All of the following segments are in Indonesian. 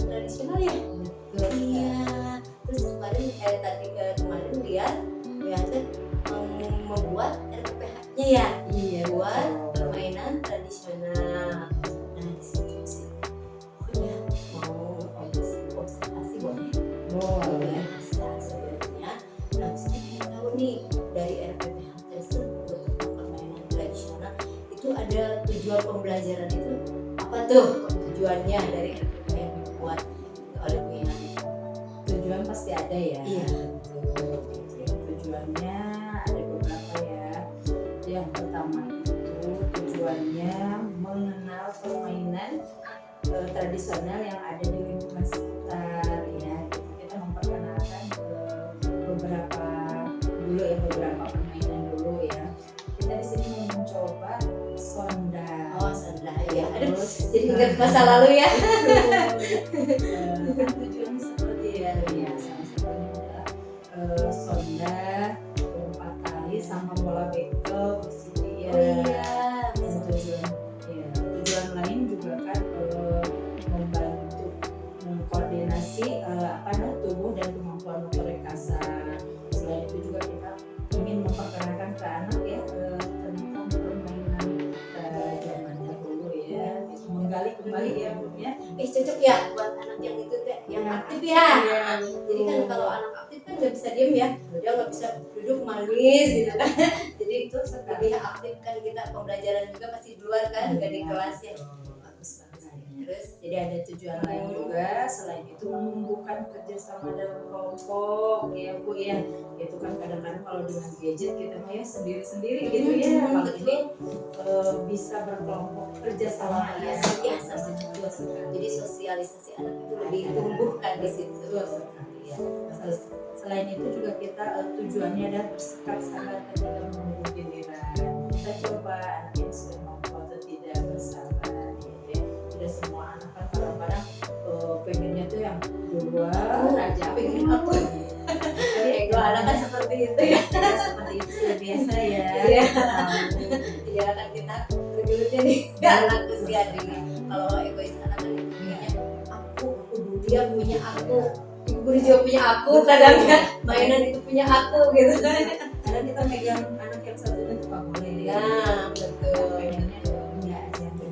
Tradisional ya. Iya. Terus kemarin lihat membuat RPPH-nya ya. Iya. Buat permainan tradisional. Nah di situ pokoknya mau observasi boleh. Boleh. Sebenarnya. Nah saya ingin tahu nih dari RPPH tersebut permainan tradisional itu ada tujuan pembelajaran itu apa tuh tujuannya dari RPPH yang dibuat oleh Bu Yani? Tujuan pasti ada ya. Iya. Tujuannya ada beberapa ya. Yang pertama itu tujuannya mengenal permainan tradisional yang ada di lingkungan sekitar ya. Kita memperkenalkan beberapa permainan dulu ya. Kita di sini mau mencoba sonda. Oh sonda ya. Aduh, jadi ingat masa lalu ya. Tujuannya seperti ya salah satunya adalah sonda, lompat tali sama bola bekel bersih ya. Oh iya. Dan tujuan lain juga kan membantu mengkoordinasi tubuh dan kemampuan motorik kasar. Selain itu juga kita ingin memperkenalkan ke anak ya tentang permainan zaman dahulu ya, menggali kembali ya Bu ya. Cocok ya buat anak yang itu deh, yang aktif ya. Jadi kan kalau anak aktif kan nggak bisa diem ya, dia nggak bisa duduk manis gitu kan. Jadi itu lebih aktif kan, kita pembelajaran juga pasti di luar kan, nggak di kelas ya. Bagus banget. Terus Jadi ada tujuan lain juga selain itu menumbuhkan kerjasama dalam kelompok ya Bu ya. Itu kan kadang-kadang kalau dengan gadget kita mah ya sendiri-sendiri gitu ya. Kalau ini bisa berkelompok kerjasama ya. ya sama juga. Jadi sosialisasi anak itu lebih tumbuhkan di situ. Ya. Selain itu juga kita tujuannya adalah bersikap sabar ketika menunggu giliran. Kita coba anak ini sudah mampu atau tidak bersabar. Ya. Tidak semua anak kan kadang-kadang pengennya tuh yang duluan aja. Pengen aku. Ego anak kan seperti itu ya. Seperti itu sudah biasa ya. Iya kan kita bergelutnya nih anak usia dini. Kalau egois anak kan pengennya aku dulu, dia punya aku, guru juga punya aku, kadang kan mainan itu punya aku gitu kan. Kadang kita megang anak yang satunya tuh nggak boleh ya. Betul. Pengennya punya aja yang Itu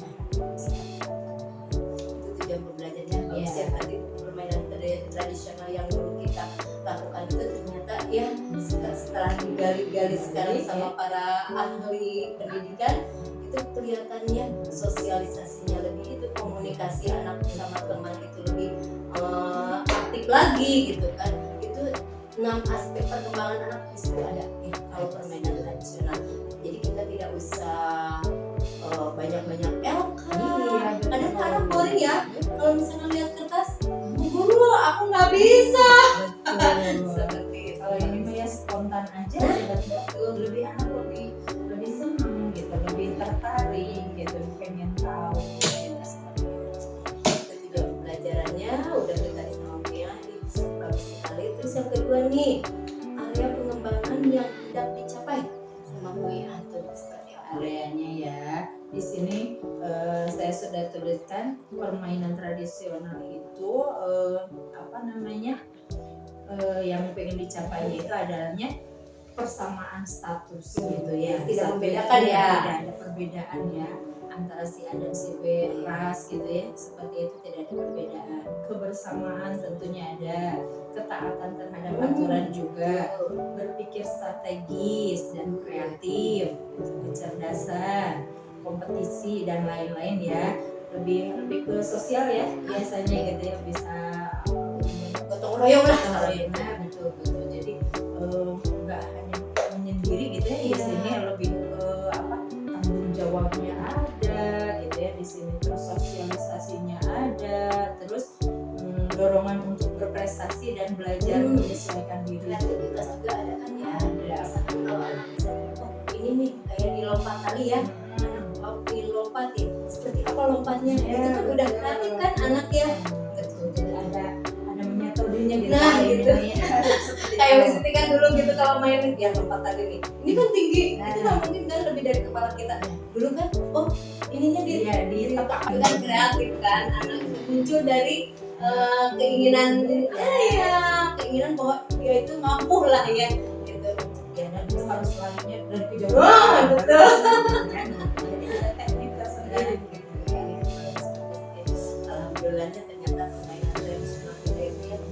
tujuan pembelajarannya. Kalau setiap hari permainan tradisional yang dulu kita lakukan itu ternyata ya setelah digali-gali sekarang sama para ahli pendidikan itu kelihatannya sosialisasinya lebih, itu komunikasi anak sama teman itu lebih aktif lagi gitu kan. Itu 6 aspek perkembangan anak itu ada ya kalau permainan tradisional. Jadi kita tidak usah banyak-banyak LK. Kadang anak boring ya kalau misalnya lihat kertas, guru aku nggak bisa. Seperti itu. Kalau ini mah ya spontan aja, lebih anak lebih senang gitu, lebih tertarik gitu, pengen tahu. Itu juga pembelajarannya udah kita sama bagus sekali. Terus yang kedua nih, area pengembangan yang tidak dicapai sama Bu Yanto seperti apa? Areanya ya, di sini saya sudah tuliskan permainan tradisional itu yang pengen dicapainya itu adanya persamaan status gitu ya. Tidak membedakan ya. Tidak ada perbedaan ya antara si A dan si B, ras gitu ya. Seperti itu tidak ada perbedaan. Kebersamaan tentunya ada, ketaatan terhadap aturan juga, berpikir strategis dan kreatif, kecerdasan, kompetisi dan lain-lain ya. Lebih ke sosial ya biasanya gitu ya, bisa Gotong royong lah. Betul. Jadi nggak hanya menyendiri gitu ya di sini, lebih ke tanggung jawabnya ada gitu ya di sini, terus sosialisasinya ada, terus dorongan untuk berprestasi dan belajar menyesuaikan diri. Kreativitas juga ada kan ya. Misalkan kalau anak misalnya ini nih kali ya anak ingin lompat ya, seperti apa lompatnya itu kan udah ngerti kan anak ya. Betul, jadi ada metodenya gitu. Nah, gitu. Ya. Kayak Siti kan dulu gitu kalau main ya lompat tadi nih, ini kan tinggi, itu kan mungkin kan lebih dari kepala kita dulu kan. Oh ininya di tepak kan, kreatif kan, anak muncul dari keinginan keinginan bahwa dia itu mampu lah ya gitu Ya, dan kita harus selanjutnya dari kejauhan. Wah, betul. Jadi ada teknik tersendiri gitu. Alhamdulillahnya ternyata permainan tradisional kita itu yang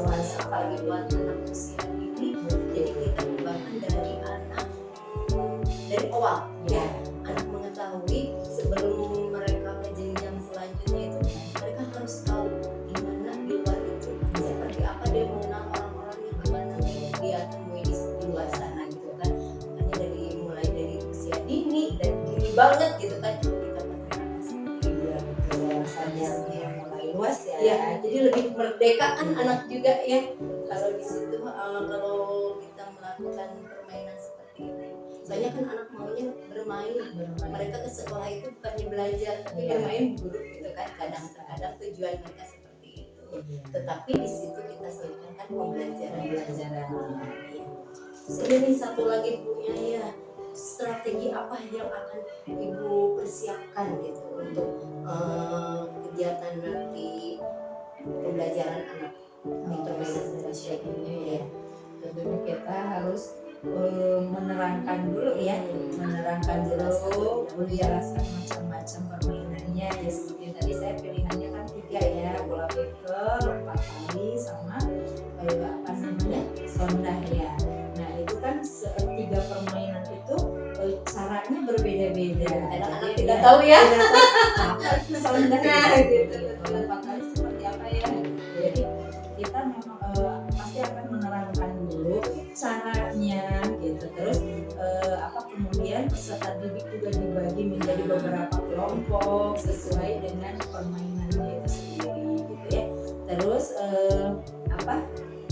luas sekali buat anak usia ini. Jadi kita kembangkan dari anak dari awal ya, anak mengetahui sebelum mereka ke jenjang selanjutnya itu mereka harus tahu gimana di luar itu seperti apa, dia mengenal orang-orang yang akan nanti dia temui di luar sana gitu kan. Makanya dari mulai dari usia dini dan dini banget gitu kan kita perkenalkan seperti Yang mulai luas ya. ya, jadi lebih merdeka kan anak juga ya kalau di situ kalau kita melakukan permainan seperti itu. Banyak kan anak maunya bermain, mereka ke sekolah itu bukannya belajar tapi bermain buruk gitu kan, kadang-kadang tujuan mereka seperti itu. Tetapi di situ kita selipkan kan pembelajaran. Ini satu lagi punya ya, strategi apa yang akan ibu persiapkan gitu untuk kegiatan nanti pembelajaran anak di permainan tradisional ini ya. Tentunya kita harus menerangkan dulu ya, menjelaskan macam-macam permainannya ya. Seperti tadi saya pilihannya kan 3 ya, bola bekel, lompat tali, sama sondah ya. Nah itu kan 3 permainan itu caranya berbeda-beda. Anak-anak tidak tahu ya. Apa itu sondah? Gitu. Lompat tali seperti apa ya? Jadi kita memang pasti akan menerangkan dulu caranya gitu. Terus kemudian peserta didik juga dibagi menjadi beberapa kelompok sesuai dengan permainannya itu sendiri gitu ya. Terus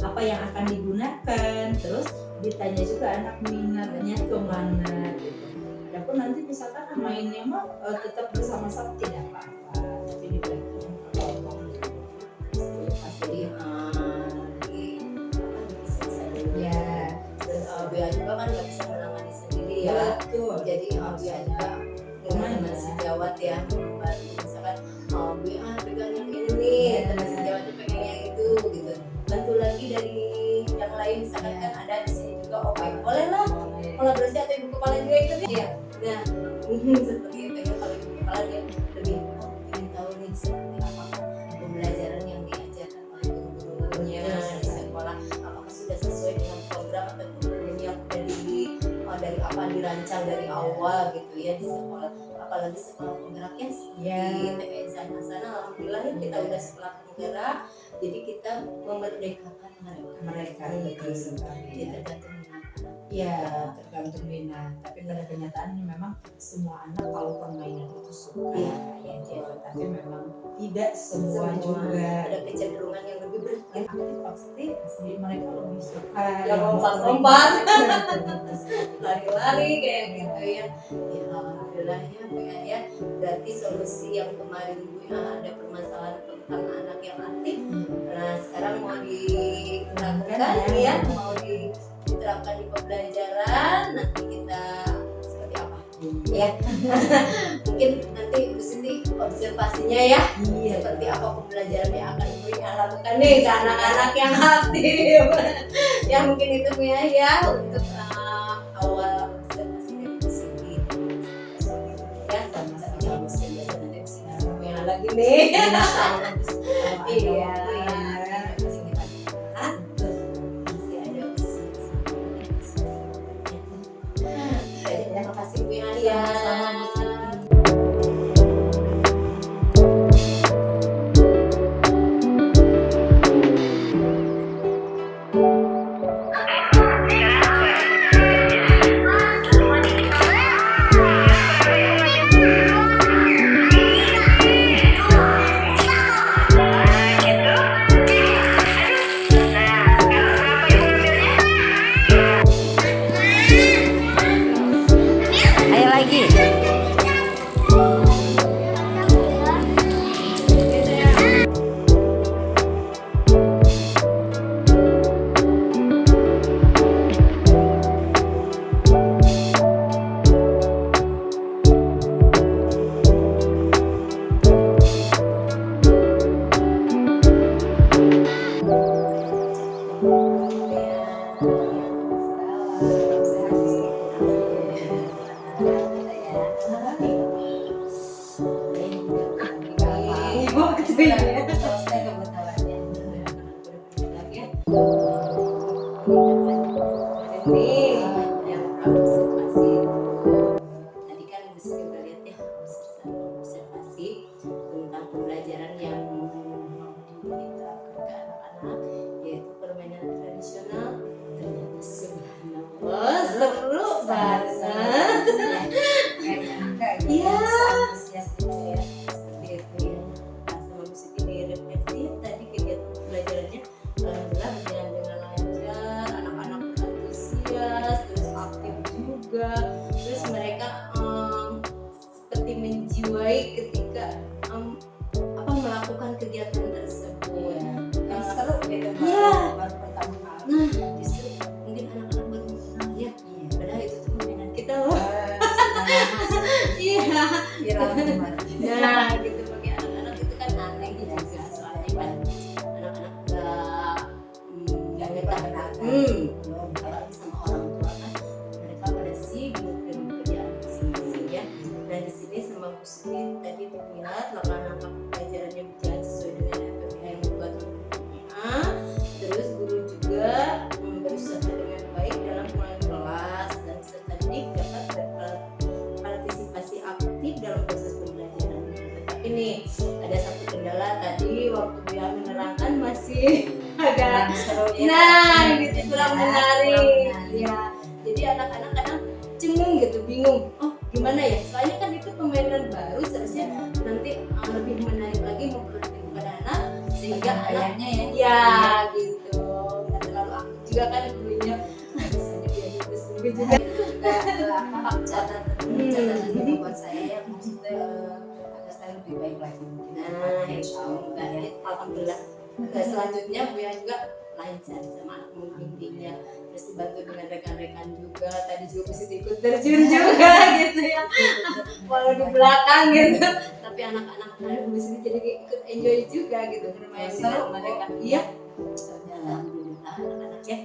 apa yang akan digunakan, terus ditanya juga anak minatnya kemana gitu. Adapun nanti misalkan mainnya mah tetap bersama-sama tidak apa-apa, tapi dibagi kelompok gitu. Jadi ya, Bia juga kan nggak bisa menangani sendiri ya. Betul. Jadi Bia juga dengan sejawat ya membantu, misalkan Bia pegang yang ini nih, teman sejawat pegang yang itu gitu. Bantu lagi dari yang lain, misalkan kan ada di sini juga oke, boleh lah kolaborasi atau ibu kepala juga ikut ya. Nah seperti itu ya, kalau ibu kepala dia lebih ingin tahu nih seperti apa pembelajaran yang diajarkan oleh guru-gurunya di sekolah, apakah sudah sesuai dengan program atau kurikulum yang dari apa dirancang dari awal gitu ya di sekolah. Apalagi sekolah penggerak ya di TPN sana alhamdulillah ya, kita udah sekolah penggerak, jadi kita memerdekakan mereka betul sekali. Jadi tergantung minat. Ya, tergantung minat. Tapi pada kenyataannya memang semua anak kalau permainan itu suka ya gitu. Tapi memang tidak semua juga. Ada kecenderungan yang lebih berat. Pasti mereka lebih suka yang lompat-lompat, lari-lari kayak gitu ya. Ya alhamdulillah ya Bu ya. Berarti solusi yang kemarin Bu ada permasalahan tentang anak yang aktif. Nah sekarang mau diterapkan ya, mau diterapkan di pembelajaran. Nanti kita seperti apa? Ya mungkin nanti Bu Siti observasinya ya, seperti apa pembelajaran yang akan Bu lakukan nih ke anak-anak yang aktif. Ya mungkin itu Bu ya untuk awal observasi dari Bu Siti ya. Tapi jangan bosan ya, nanti Bu Siti semuanya lagi nih. Iya. Terima kasih Bu ya. Tadi kan bisa juga lihat ya observasi tentang pembelajaran yang diterapkan ke anak-anak, yaitu permainan tradisional. Ternyata subhanallah seru banget. Iya. Seperti itu ya. Sama musik ini refleksi tadi kegiatan pembelajarannya alhamdulillah berjalan dengan lancar, anak-anak antusias, terus aktif juga, terus mereka seperti menjiwai ketika melakukan kegiatan tersebut. Seru gitu. Iya. Baru pertama kali. Nah, justru mungkin anak-anak baru mengenal ya. Padahal itu tuh permainan kita loh. Iya. Viral kemarin. Nah, gitu bagi anak-anak itu kan aneh juga soalnya kan anak-anak nggak ngetahui apalagi sama orang tua kan mereka pada sibuk dengan pekerjaan masing-masing ya. Nah di sini sama Bu Sri tadi terlihat langkah-langkah pelajarannya berjalan sesuai dengan FPH yang dibuat oleh terus guru juga berusaha dengan baik dalam mulai kelas dan serta didik dapat berpartisipasi aktif dalam proses pembelajaran. Tetapi nih ada satu kendala tadi waktu dia menerangkan masih agak gitu kurang menarik ya. Jadi anak-anak kadang cengung gitu, bingung. Oh gimana ya? Soalnya kan itu permainan baru, seharusnya nanti lebih menarik lagi memperhatikan kepada anak sehingga anaknya ya gitu nggak terlalu aktif juga kan gurunya. Misalnya dia juga catatan ini buat saya ya, maksudnya agar saya lebih baik lagi mungkin. Nah, insyaallah ya. Alhamdulillah. Selanjutnya Bu yang juga lancar sama anak membimbingnya, terus dibantu dengan rekan-rekan juga. Tadi juga bisa ikut terjun juga gitu ya, walau di belakang gitu. Tapi anak-anak lain di sini jadi ikut enjoy juga gitu bermain sama mereka. Iya. Alhamdulillah anak-anak ya.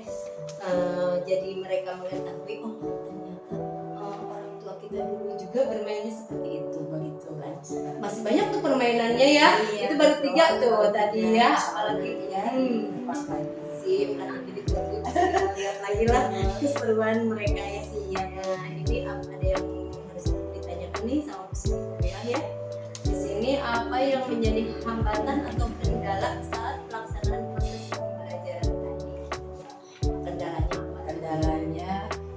Jadi mereka mengetahui oh ternyata orang tua kita dulu juga bermainnya seperti itu begitu kan. Masih banyak tuh permainannya ya. Itu baru 3 tuh tadi ya. Apalagi ya pas lagi sih nanti ditunggu lihat lagi lah keseruan mereka ya sih ya. Nah ini ada yang harus ditanyakan nih sama Bu Sri ya. Di sini apa yang menjadi hambatan atau kendala saat pelaksanaan proses pembelajaran tadi? Kendalanya apa? Kendalanya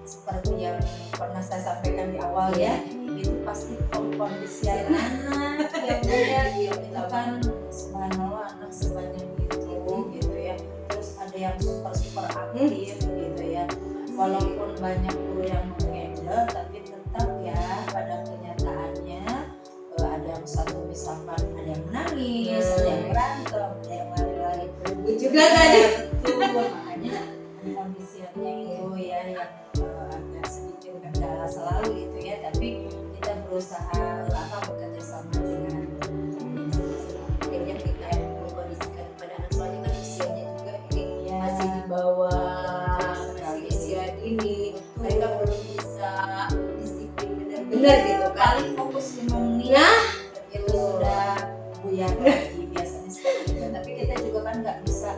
seperti yang pernah saya sampaikan di awal ya, itu pasti kondisian anak yang banyak itu kan subhanallah anak sebanyak itu gitu ya. Terus ada yang super aktif gitu ya. Walaupun banyak guru yang menghandle tapi tetap ya pada kenyataannya ada yang satu misalkan ada yang menangis, ada yang berantem, ada yang lari-lari juga tadi. Betul, makanya kondisiannya itu ya yang agak sedikit kendala selalu itu ya, tapi kita berusaha bekerja sama dengan akhirnya kita mengkondisikan kepada anak soalnya kan usianya juga ini masih di bawah masih usia dini, mereka belum bisa disiplin benar-benar gitu kan. Paling fokus 5 menit itu sudah buyar lagi biasanya seperti itu. Tapi kita juga kan nggak bisa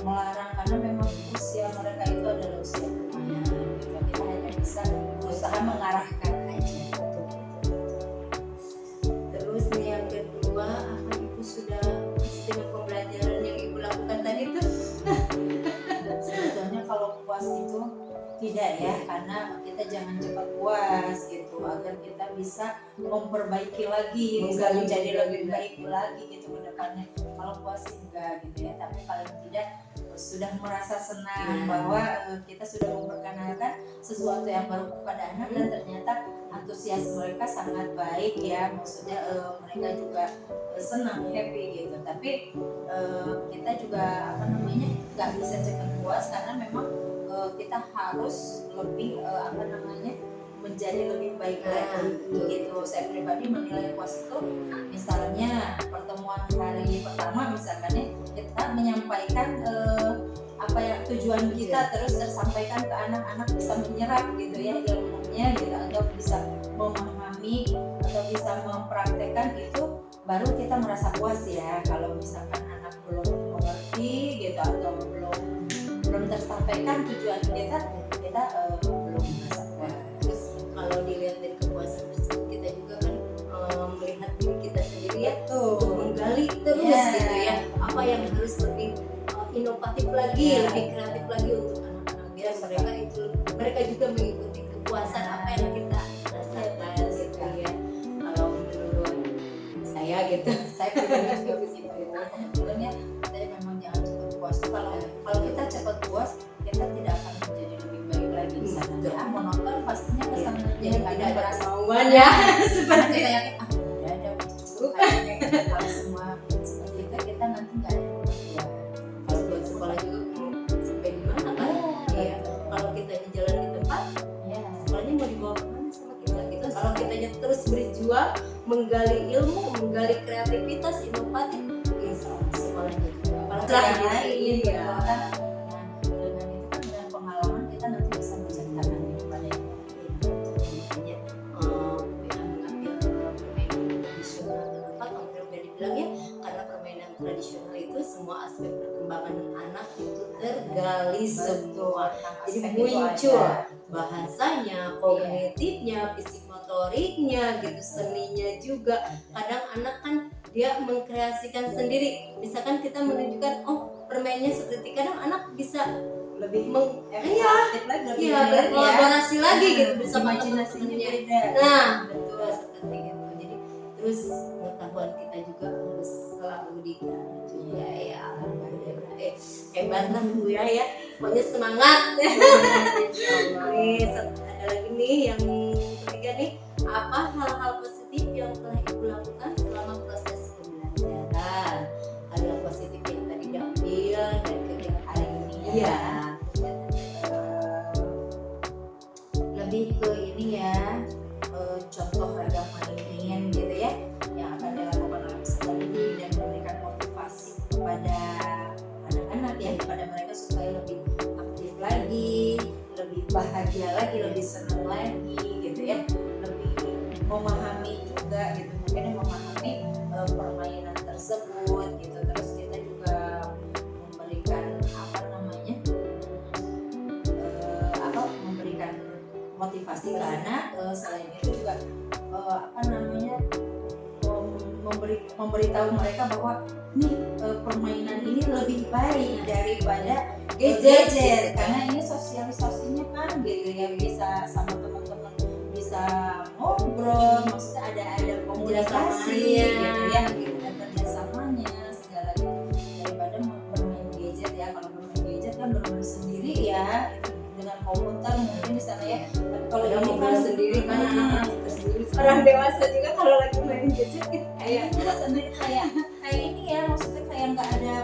melarang karena memang usia mereka itu adalah usia lumayan gitu. Kita hanya bisa berusaha mengarahkan aja. Terus nih yang kedua, apa Ibu sudah puas dengan pembelajaran yang Ibu lakukan tadi tuh? Sebetulnya kalau puas itu tidak ya, karena kita jangan cepat puas gitu agar kita bisa memperbaiki lagi, bisa menjadi lebih baik lagi gitu ke depannya. Kalau puas enggak gitu ya, tapi paling tidak sudah merasa senang bahwa kita sudah memperkenalkan sesuatu yang baru kepada anak dan ternyata antusias mereka sangat baik ya, maksudnya mereka juga senang, happy gitu. Tapi kita juga nggak bisa cepat puas karena memang kita harus lebih menjadi lebih baik lagi gitu. Saya pribadi menilai puas itu misalnya pertemuan hari pertama misalkan ya, kita menyampaikan apa yang tujuan kita terus tersampaikan ke anak-anak, bisa menyerap gitu ya ilmunya gitu, atau bisa memahami atau bisa mempraktekkan, itu baru kita merasa puas ya. Kalau misalkan anak belum mengerti gitu atau belum tersampaikan tujuan kita belum merasa puas. Terus kalau dilihat dari kepuasan tersebut kita juga kan melihat diri kita sendiri ya, untuk menggali terus gitu ya, apa yang harus lebih inovatif lagi, lebih kreatif lagi untuk anak-anak biar mereka juga mengikuti kepuasan apa yang kita rasakan gitu ya. Kalau menurut saya gitu, saya pribadi juga begitu ya. Sebenarnya kita memang jangan cepat puas. Kalau kita cepat puas, kita tidak akan menjadi lebih baik lagi di sana. Ya, monoton pastinya kesan Jadi jadi tidak ada merasa kemauan ya. seperti kayak udah ada cukup kayaknya gitu. Kalau semua seperti itu kita nanti nggak ada yang berdua. Kalau buat sekolah juga mau sampai di mana kan? Iya. Kalau kita jalan di tempat, Ya, sekolahnya mau dibawa kemana sama kita gitu. Kalau kitanya terus berjuang menggali ilmu, menggali kreativitas, inovatif, ya sekolahnya juga. apalagi Lah, yang lain gitu iya. kan. Nah, dengan itu kan dengan pengalaman kita nanti bisa menceritakan kepada yang lain. Makanya yang mengambil permainan tradisional atau apa, kalau udah dibilang ya, karena permainan tradisional itu semua aspek perkembangan anak itu tergali semua. Jadi Aspek itu muncul ada. bahasanya, kognitifnya, psikomotoriknya gitu, seninya juga. Kadang anak kan dia mengkreasikan sendiri. Misalkan kita menunjukkan permainnya seperti, kadang anak bisa lebih iya, aktif lagi, lebih iya, ini lagi ya. berkolaborasi lagi gitu bersama Imajinasinya teman-temannya. beda. Nah, betul seperti itu. Jadi terus pengetahuan kita juga harus selalu digali juga ya. Hebat lah Bu ya. Pokoknya semangat. Nih, ada lagi nih yang ketiga nih, apa hal-hal positif yang telah Ibu lakukan selama proses pembelajaran? Hal yang positif yang tadi diambil dari kegiatan hari ini ya. Lebih ke ini ya, contoh ragam main gitu ya yang akan dilakukan oleh peserta didik dan memberikan motivasi kepada anak-anak ya, kepada mereka supaya lebih aktif lagi, lebih bahagia lagi, lebih senang lagi gitu ya, lebih memahami juga gitu, mungkin memahami permainan tersebut gitu. Terus kita juga memberikan memberikan motivasi karena selain itu juga memberitahu mereka bahwa nih permainan ini lebih baik daripada gadget karena ini sosialisasinya kan gitu ya, bisa sama teman-teman, bisa ngobrol, maksudnya ada komunikasi gitu ya, ada kerjasamanya segala gitu, daripada bermain gadget ya. Kalau bermain gadget kan bermain sendiri ya dengan komputer mungkin di sana ya. Tapi kalau Udah ini ngobrol kan sendiri kan anak-anak tersendiri. Orang dewasa juga kalau lagi main gadget kayak sendiri kayak ini ya, maksudnya kayak nggak ada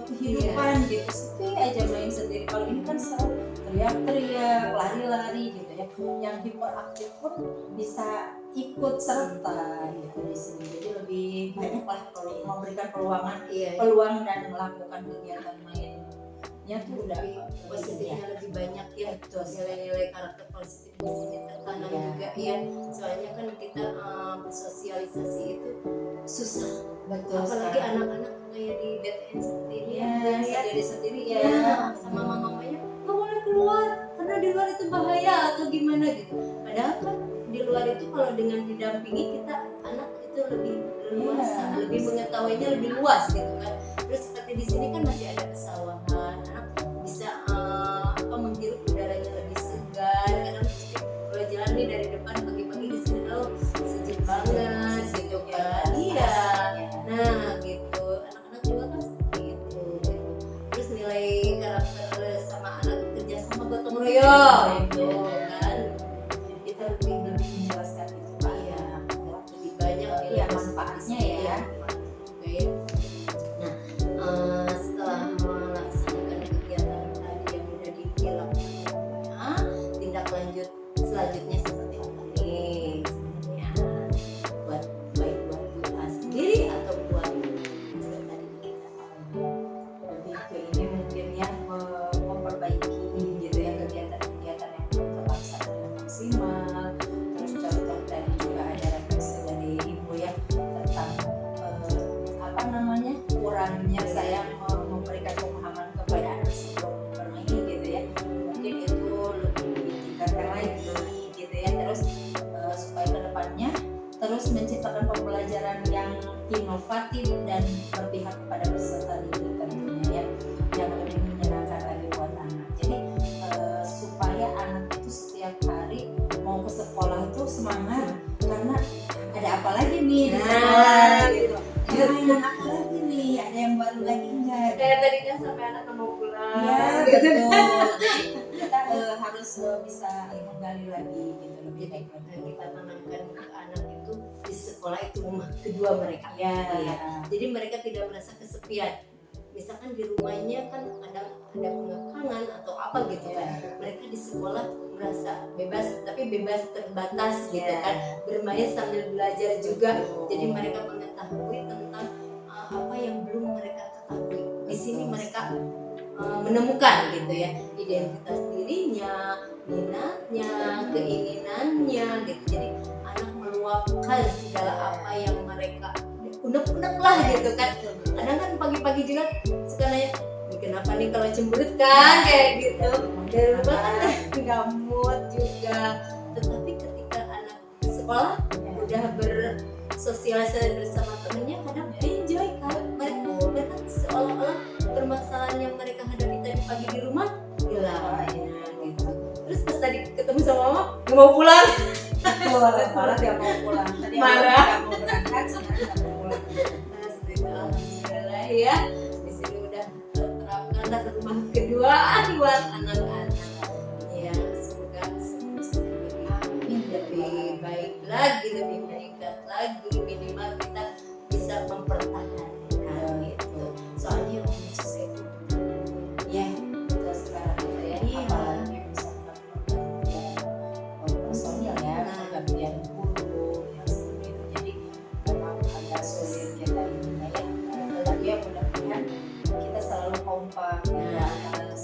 kehidupan gitu, sepi aja main sendiri. Kalau ini kan seru, teriak-teriak, lari-lari gitu ya. Yang hiperaktif pun bisa ikut serta gitu di sini. Jadi lebih banyak lah kalau memberikan peluang dan melakukan kegiatan mainnya tuh udah positifnya lebih banyak ya. Betul. Nilai-nilai karakter positif di sini tertanam juga ya. Soalnya kan kita bersosialisasi itu susah. Betul. Apalagi anak-anak kayak di BTN seperti ini ya, sendiri-sendiri ya. sama mamanya nggak boleh keluar karena di luar itu bahaya atau gimana gitu. Padahal kan di luar itu kalau dengan didampingi kita, anak itu lebih luas, lebih mengetahuinya lebih luas gitu kan. Terus seperti di sini kan masih ada pesawahan, anak bisa menghirup udaranya lebih segar. Kadang kalau jalan nih dari depan pagi-pagi di sini sejuk banget gitu kan. Iya. Nah gitu, anak-anak juga kan seperti itu gitu. Terus nilai karakter sama anak kerja sama gotong royong gitu kan. Kita lebih menjelaskan itu Pak. iya, lebih banyak Iya, manfaatnya ya. Nah, setelah melaksanakan menciptakan pembelajaran yang inovatif dan berpihak kepada peserta didik tentunya ya, yang lebih menyenangkan lagi buat anak. Jadi supaya anak itu setiap hari mau ke sekolah itu semangat, karena ada apa lagi nih di sekolah gitu. Ada mainan apa lagi nih, ada yang baru lagi enggak? Kayak tadi kan sampai anak nggak mau pulang. Ya gitu. betul. Jadi kita harus bisa menggali lagi gitu, lebih baik lagi. Dan kita tanamkan ke anak itu di sekolah itu rumah kedua mereka. Ya. Jadi mereka tidak merasa kesepian. Misalkan di rumahnya kan ada pengekangan atau apa gitu kan. Mereka di sekolah merasa bebas, tapi bebas terbatas gitu kan. Bermain sambil belajar juga. Jadi mereka mengetahui tentang apa yang belum mereka ketahui. Di sini mereka menemukan gitu ya identitas dirinya, minatnya, keinginannya gitu. Jadi anak meluapkan segala apa yang mereka unek-unek lah gitu kan. Kadang kan pagi-pagi juga suka nanya, "Ini kenapa nih kalau cemberut kan?" kayak gitu. Dari rumah kan nggak mood juga. Tetapi ketika anak sekolah udah bersosialisasi bersama temennya, kadang enjoy kan. Mereka seolah-olah permasalahan yang mereka hadapi tadi pagi di rumah hilang gitu. Terus pas tadi ketemu sama mama nggak mau pulang. Malah nggak mau pulang. Tadi Marah. nggak mau berangkat, sekarang nggak mau pulang. Alhamdulillah ya, di sini udah terapkan rumah kedua buat anak-anak. Ya semoga lebih baik lagi, lebih meningkat lagi, minimal kita bisa mempertahankan itu. Soalnya yang khusus itu Ya, kita sekarang kita ya, apalagi bisa melakukan personil ya, penggantian guru yang seperti itu. Jadi memang agak sulit kita ini ya. Tapi ya mudah-mudahan kita selalu kompak ya, antara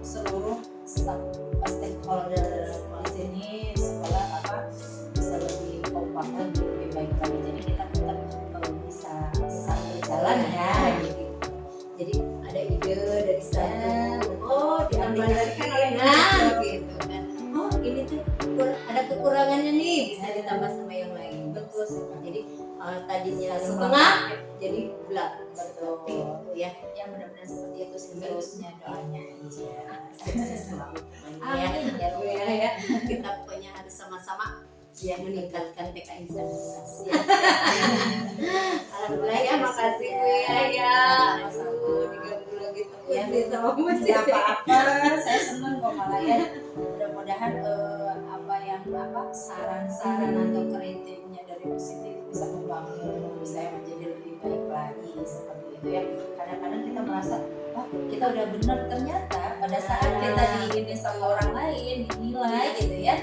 seluruh stakeholder di sini, sekolah bisa lebih kompak lagi, lebih baik lagi. Jadi kita tetap bisa berjalan ya. jadi ada ide dari satu, oh ditambah dari gitu kan, oh ini tuh ada kekurangannya nih, bisa ditambah sama yang lain. Betul sih. Jadi tadinya setengah jadi belah, betul ya. Yang benar-benar seperti itu sih, terusnya doanya aja. Sukses selalu Amin ya Bu Roya. ya. Kita pokoknya harus sama-sama ya meningkatkan TK Insanitas. Alhamdulillah ya, makasih Bu ya. Aduh, diganggu lagi terus Ya, nih sama musik. Tidak apa-apa, saya senang kok malah ya. Mudah-mudahan saran-saran atau kritiknya dari positif bisa membangun saya menjadi lebih baik lagi seperti itu ya. Kadang-kadang kita merasa, wah kita udah benar, ternyata pada saat kita diini sama orang lain dinilai gitu ya,